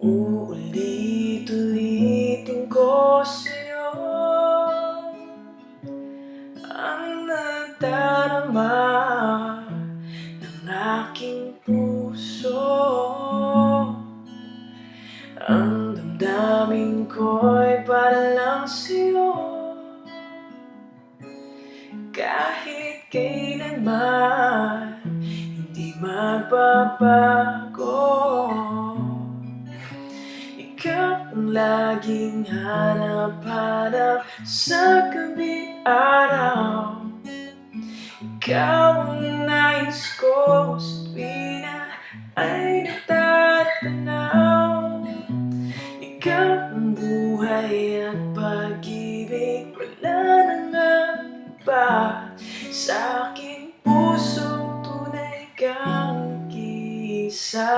Uulit-ulitin ko sa'yo ang nadarama ng aking puso. Ang damdamin ko'y para lang sa'yo, kahit kailanman hindi magbabago. Ikaw ang laging hanap-hanap sa gabi araw. Ikaw ang nais ko sa tuwina ay natatanaw. Ikaw ang buhay at pag-ibig, wala nang iba. Sa aking puso tunay kang nag-iisa.